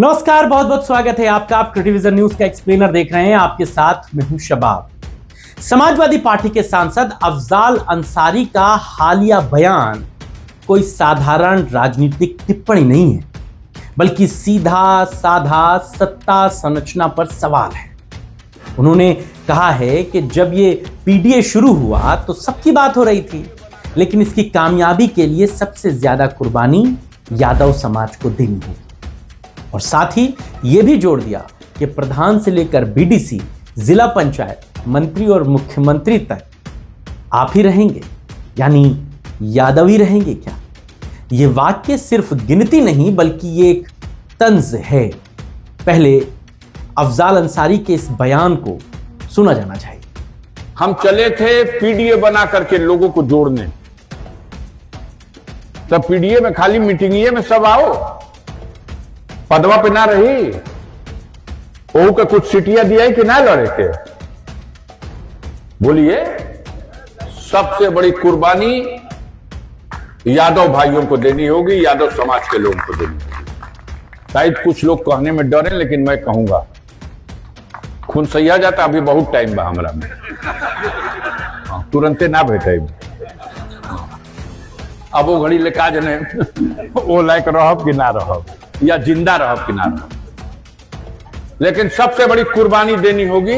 नमस्कार, बहुत बहुत स्वागत है आपका। आप टेलीविजन न्यूज का एक्सप्लेनर देख रहे हैं। आपके साथ मैं हूं शबाब। समाजवादी पार्टी के सांसद अफजाल अंसारी का हालिया बयान कोई साधारण राजनीतिक टिप्पणी नहीं है, बल्कि सीधा साधा सत्ता संरचना पर सवाल है। उन्होंने कहा है कि जब ये पीडीए शुरू हुआ तो सबकी बात हो रही थी, लेकिन इसकी कामयाबी के लिए सबसे ज्यादा कुर्बानी यादव समाज को देनी होगी। और साथ ही यह भी जोड़ दिया कि प्रधान से लेकर बीडीसी, जिला पंचायत, मंत्री और मुख्यमंत्री तक आप ही रहेंगे, यानी यादव ही रहेंगे क्या? यह वाक्य सिर्फ गिनती नहीं, बल्कि ये एक तंज है। पहले अफजाल अंसारी के इस बयान को सुना जाना चाहिए। हम चले थे पीडीए बना करके लोगों को जोड़ने, तब पीडीए में खाली मीटिंग में सब आओ, पदवा पे ना रही ओहू का कुछ सीटियां दिया कि ना लड़े के। बोलिए, सबसे बड़ी कुर्बानी यादव भाइयों को देनी होगी, यादव समाज के लोगों को देनी होगी। शायद कुछ लोग कहने में डरे, लेकिन मैं कहूंगा खून सही आ जाता, अभी बहुत टाइम बा हमरा में, तुरंते ना बैठे। अब वो घड़ी ले का जने वो लायक रहब कि ना रहब, या जिंदा रहब कि ना रहब, लेकिन सबसे बड़ी कुर्बानी देनी होगी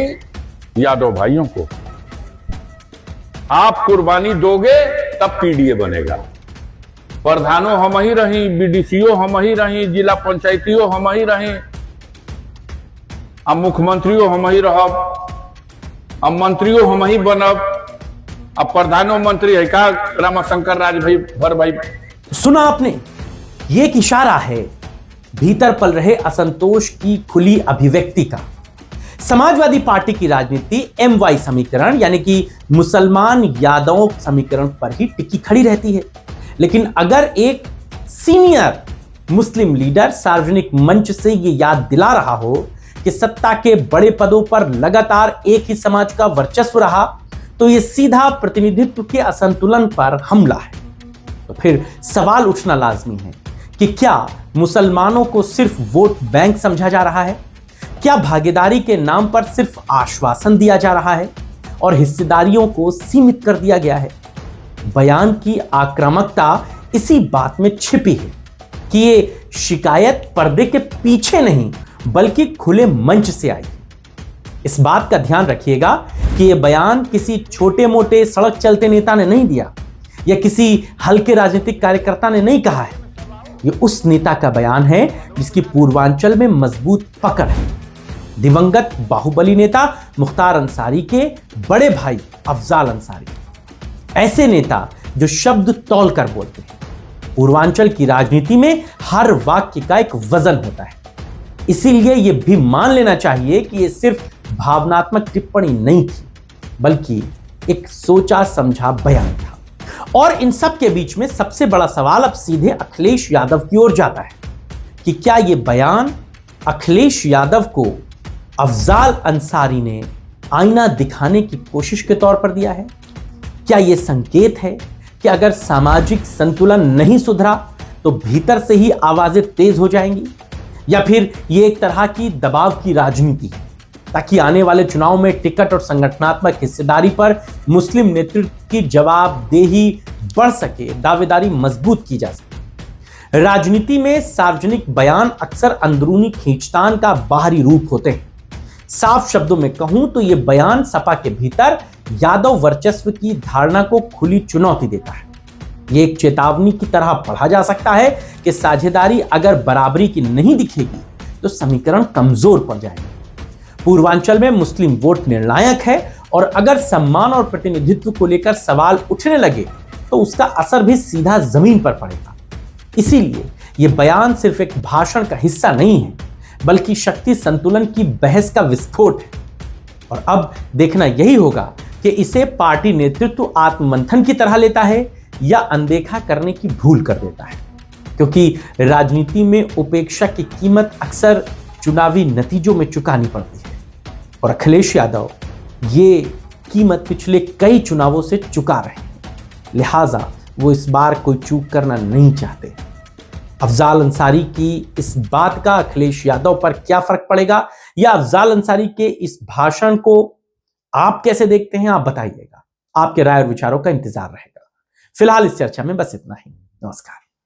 यादव भाइयों को। आप कुर्बानी दोगे तब पीडीए बनेगा। प्रधानों हम ही रही, बीडीसीओ हम ही रही, जिला पंचायतियों हम ही रही, अब मुख्यमंत्रियों हम ही रहब, अब मंत्रियों हम ही बनब, अब प्रधानों मंत्री है का रामाशंकर राज भाई भर भाई। सुना आपने, ये एक इशारा है भीतर पल रहे असंतोष की खुली अभिव्यक्ति का। समाजवादी पार्टी की राजनीति MY समीकरण यानी कि मुसलमान यादव समीकरण पर ही टिकी खड़ी रहती है। लेकिन अगर एक सीनियर मुस्लिम लीडर सार्वजनिक मंच से ये याद दिला रहा हो कि सत्ता के बड़े पदों पर लगातार एक ही समाज का वर्चस्व रहा, तो ये सीधा प्रतिनिधित्व के असंतुलन पर हमला है। तो फिर सवाल उठना लाजमी है कि क्या मुसलमानों को सिर्फ वोट बैंक समझा जा रहा है? क्या भागीदारी के नाम पर सिर्फ आश्वासन दिया जा रहा है और हिस्सेदारियों को सीमित कर दिया गया है? बयान की आक्रामकता इसी बात में छिपी है कि ये शिकायत पर्दे के पीछे नहीं, बल्कि खुले मंच से आई। इस बात का ध्यान रखिएगा कि यह बयान किसी छोटे मोटे सड़क चलते नेता ने नहीं दिया, या किसी हल्के राजनीतिक कार्यकर्ता ने नहीं कहा है। यह उस नेता का बयान है जिसकी पूर्वांचल में मजबूत पकड़ है। दिवंगत बाहुबली नेता मुख्तार अंसारी के बड़े भाई अफजाल अंसारी, ऐसे नेता जो शब्द तौल कर बोलते हैं। पूर्वांचल की राजनीति में हर वाक्य का एक वजन होता है, इसीलिए यह भी मान लेना चाहिए कि यह सिर्फ भावनात्मक टिप्पणी नहीं थी, बल्कि एक सोचा समझा बयान था। और इन सब के बीच में सबसे बड़ा सवाल अब सीधे अखिलेश यादव की ओर जाता है कि क्या यह बयान अखिलेश यादव को अफजाल अंसारी ने आईना दिखाने की कोशिश के तौर पर दिया है? क्या यह संकेत है कि अगर सामाजिक संतुलन नहीं सुधरा तो भीतर से ही आवाजें तेज हो जाएंगी? या फिर यह एक तरह की दबाव की राजनीति है, ताकि आने वाले चुनाव में टिकट और संगठनात्मक हिस्सेदारी पर मुस्लिम नेतृत्व की जवाबदेही बढ़ सके, दावेदारी मजबूत की जा सके? राजनीति में सार्वजनिक बयान अक्सर अंदरूनी खींचतान का बाहरी रूप होते हैं। साफ शब्दों में कहूं तो यह बयान सपा के भीतर यादव वर्चस्व की धारणा को खुली चुनौती देता है। यह एक चेतावनी की तरह पढ़ा जा सकता है कि साझेदारी अगर बराबरी की नहीं दिखेगी तो समीकरण कमजोर पड़ जाएंगे। पूर्वांचल में मुस्लिम वोट निर्णायक है, और अगर सम्मान और प्रतिनिधित्व को लेकर सवाल उठने लगे तो उसका असर भी सीधा जमीन पर पड़ेगा। इसीलिए यह बयान सिर्फ एक भाषण का हिस्सा नहीं है, बल्कि शक्ति संतुलन की बहस का विस्फोट है। और अब देखना यही होगा कि इसे पार्टी नेतृत्व आत्ममंथन की तरह लेता है या अनदेखा करने की भूल कर देता है, क्योंकि राजनीति में उपेक्षा की कीमत अक्सर चुनावी नतीजों में चुकानी पड़ती है, और अखिलेश यादव ये कीमत पिछले कई चुनावों से चुका रहे हैं। लिहाजा वो इस बार कोई चूक करना नहीं चाहते। अफजाल अंसारी की इस बात का अखिलेश यादव पर क्या फर्क पड़ेगा, या अफजाल अंसारी के इस भाषण को आप कैसे देखते हैं, आप बताइएगा। आपके राय और विचारों का इंतजार रहेगा। फिलहाल इस चर्चा में बस इतना ही। नमस्कार।